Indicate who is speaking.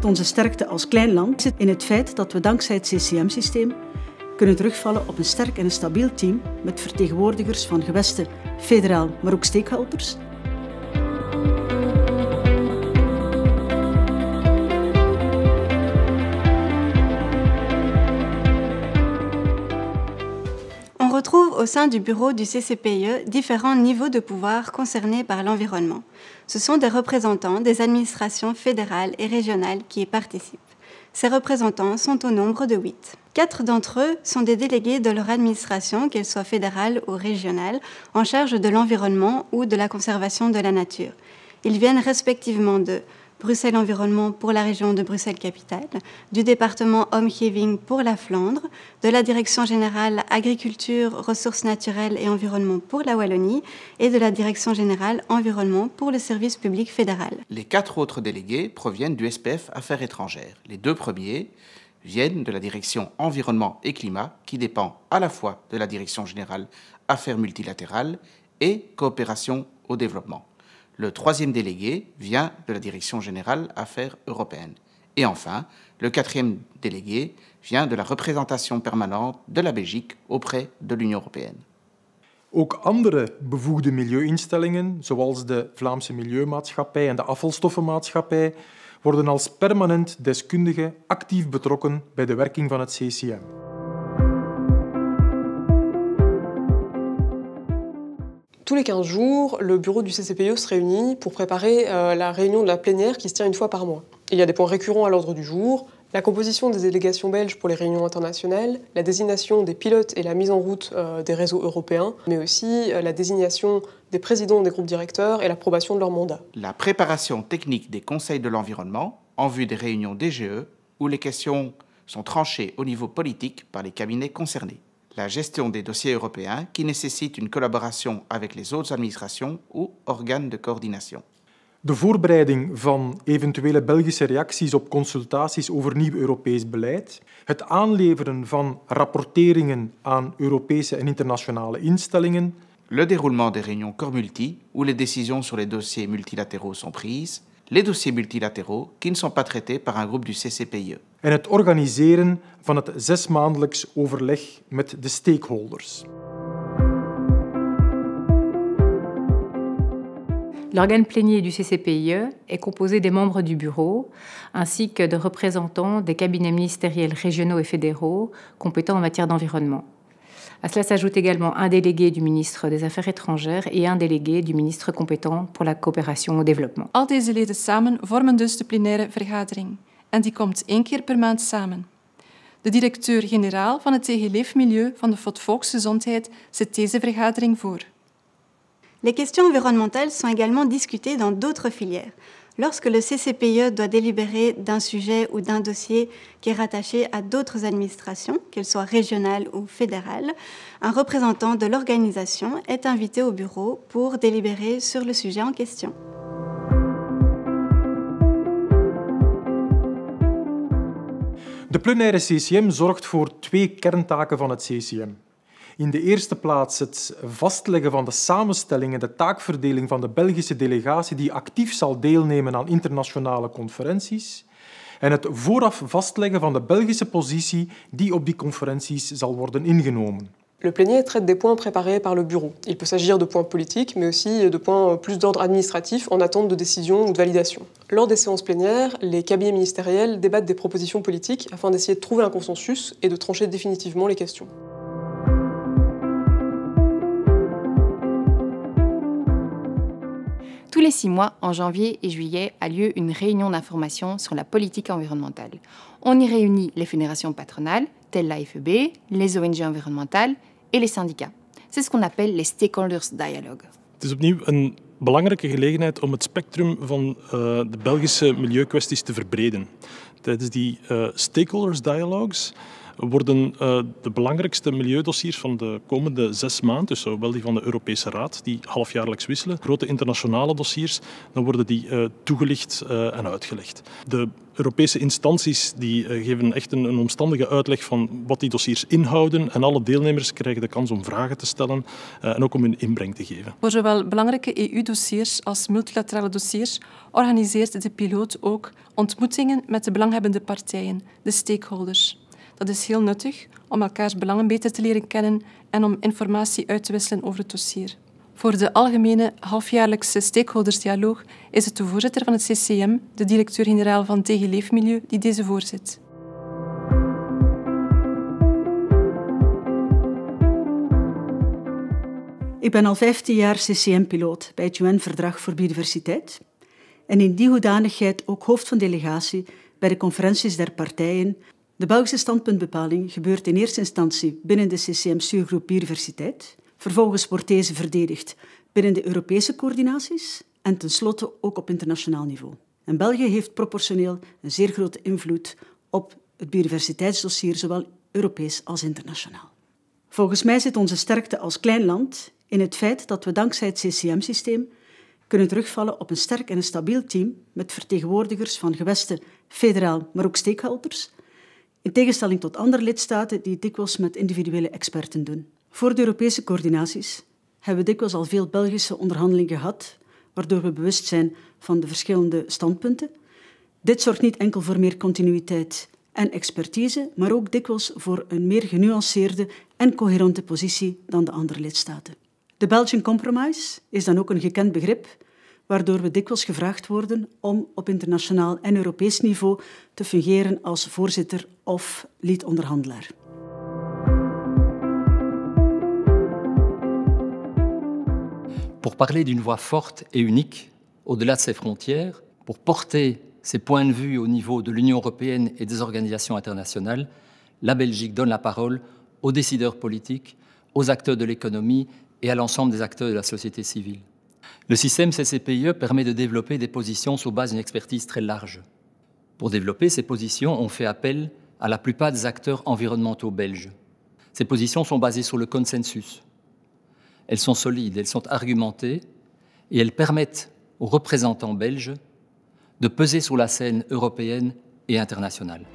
Speaker 1: Onze sterkte als klein land zit in het feit dat we dankzij het CCM-systeem kunnen terugvallen op een sterk en een stabiel team met vertegenwoordigers van gewesten, federaal, maar ook stakeholders.
Speaker 2: On retrouve au sein du bureau du CCPIE différents niveaux de pouvoir concernés par l'environnement. Ce sont des représentants des administrations fédérales et régionales qui y participent. Ces représentants sont au nombre de 8. 4 d'entre eux sont des délégués de leur administration, qu'elle soit fédérale ou régionale, en charge de l'environnement ou de la conservation de la nature. Ils viennent respectivement de Bruxelles Environnement pour la région de Bruxelles-Capitale, du département Omgeving pour la Flandre, de la Direction générale Agriculture, Ressources naturelles et Environnement pour la Wallonie et de la Direction générale Environnement pour le service public fédéral.
Speaker 3: Les 4 autres délégués proviennent du SPF Affaires étrangères. Les 2 premiers viennent de la Direction Environnement et Climat, qui dépend à la fois de la Direction générale Affaires multilatérales et Coopération au développement. Le 3e délégué vient de la Direction générale Affaires européennes. Et enfin, le 4e délégué vient de la représentation permanente de la Belgique auprès de l'Union européenne.
Speaker 4: Ook andere bevoegde milieuinstellingen, zoals de Vlaamse Milieumaatschappij en de Afvalstoffenmaatschappij, worden als permanent deskundige actief betrokken bij de werking van het CCM.
Speaker 5: Tous les 15 jours, le bureau du CCPIE se réunit pour préparer la réunion de la plénière qui se tient une fois par mois. Il y a des points récurrents à l'ordre du jour, la composition des délégations belges pour les réunions internationales, la désignation des pilotes et la mise en route des réseaux européens, mais aussi la désignation des présidents des groupes directeurs et l'approbation de leur mandat.
Speaker 3: La préparation technique des conseils de l'environnement en vue des réunions DGE où les questions sont tranchées au niveau politique par les cabinets concernés. La gestion des dossiers européens qui nécessitent une collaboration avec les autres administrations ou organes de coördination.
Speaker 4: De voorbereiding van eventuele Belgische reacties op consultaties over nieuw Europees beleid, het aanleveren van rapporteringen aan Europese en internationale instellingen,
Speaker 3: le déroulement des réunions Corps Multi où les décisions sur les dossiers multilatéraux sont prises, les dossiers multilatéraux qui ne sont pas traités par un groupe du CCPIE.
Speaker 4: En het organiseren van het 6-maandelijks overleg met de stakeholders.
Speaker 6: L'organe plénier du CCPIE est composé des membres du bureau ainsi que de représentants des cabinets ministériels régionaux et fédéraux compétents en matière d'environnement. À cela s'ajoute également un délégué du ministre des Affaires étrangères et un délégué du ministre compétent pour la coopération au développement.
Speaker 7: Al deze leden samen vormen dus de plenaire vergadering. En die komt 1 keer per maand samen. De directeur-generaal van het TG Leefmilieu van de FOD Volksgezondheid zit deze vergadering voor.
Speaker 2: Les questions environnementales sont également discutées dans d'autres filières. Lorsque le CCPIE doit délibérer d'un sujet ou d'un dossier qui est rattaché à d'autres administrations, qu'elles soient régionales ou fédérales, un représentant de l'organisation est invité au bureau pour délibérer sur le sujet en question.
Speaker 4: De plenaire CCM zorgt voor 2 kerntaken van het CCM. In de eerste plaats het vastleggen van de samenstelling en de taakverdeling van de Belgische delegatie die actief zal deelnemen aan internationale conferenties en het vooraf vastleggen van de Belgische positie die op die conferenties zal worden ingenomen.
Speaker 5: Le plénier traite des points préparés par le bureau. Il peut s'agir de points politiques, mais aussi de points plus d'ordre administratif en attente de décision ou de validation. Lors des séances plénières, les cabinets ministériels débattent des propositions politiques afin d'essayer de trouver un consensus et de trancher définitivement les questions.
Speaker 8: Tous les 6 mois, en janvier et juillet, a lieu une réunion d'information sur la politique environnementale. On y réunit les fédérations patronales, telles l'AFEB, les ONG environnementales et les syndicats. C'est ce qu'on appelle les stakeholders dialogue.
Speaker 9: Het is opnieuw een belangrijke gelegenheid om het spectrum van de Belgische milieukwesties te verbreden. Tijdens die stakeholders dialogues worden de belangrijkste milieudossiers van de komende 6 maanden, dus zowel die van de Europese Raad, die halfjaarlijks wisselen, grote internationale dossiers, dan worden die toegelicht en uitgelegd. De Europese instanties die geven echt een omstandige uitleg van wat die dossiers inhouden en alle deelnemers krijgen de kans om vragen te stellen en ook om hun inbreng te geven.
Speaker 7: Voor zowel belangrijke EU-dossiers als multilaterale dossiers organiseert de piloot ook ontmoetingen met de belanghebbende partijen, de stakeholders. Dat is heel nuttig om elkaars belangen beter te leren kennen en om informatie uit te wisselen over het dossier. Voor de algemene halfjaarlijkse stakeholdersdialoog is het de voorzitter van het CCM, de directeur-generaal van TG Leefmilieu, die deze voorzit.
Speaker 1: Ik ben al 15 jaar CCM-piloot bij het UN-verdrag voor biodiversiteit en in die hoedanigheid ook hoofd van delegatie bij de conferenties der partijen. De Belgische standpuntbepaling gebeurt in eerste instantie binnen de CCM-stuurgroep Biodiversiteit. Vervolgens wordt deze verdedigd binnen de Europese coördinaties en tenslotte ook op internationaal niveau. En België heeft proportioneel een zeer grote invloed op het biodiversiteitsdossier, zowel Europees als internationaal. Volgens mij zit onze sterkte als klein land in het feit dat we dankzij het CCM-systeem kunnen terugvallen op een sterk en een stabiel team met vertegenwoordigers van gewesten, federaal, maar ook stakeholders, in tegenstelling tot andere lidstaten die het dikwijls met individuele experten doen. Voor de Europese coördinaties hebben we dikwijls al veel Belgische onderhandelingen gehad, waardoor we bewust zijn van de verschillende standpunten. Dit zorgt niet enkel voor meer continuïteit en expertise, maar ook dikwijls voor een meer genuanceerde en coherente positie dan de andere lidstaten. De Belgian Compromise is dan ook een gekend begrip, waardoor we dikwijls gevraagd worden om op internationaal en Europees niveau te fungeren als voorzitter of lead-onderhandelaar.
Speaker 10: Pour parler d'une voix forte et unique, au-delà de ses frontières, pour porter ses points de vue au niveau de l'Union européenne et des organisations internationales, la Belgique donne la parole aux décideurs politiques, aux acteurs de l'économie et à l'ensemble des acteurs de la société civile. Le système CCPIE permet de développer des positions sur base d'une expertise très large. Pour développer ces positions, on fait appel à la plupart des acteurs environnementaux belges. Ces positions sont basées sur le consensus. Elles sont solides, elles sont argumentées et elles permettent aux représentants belges de peser sur la scène européenne et internationale.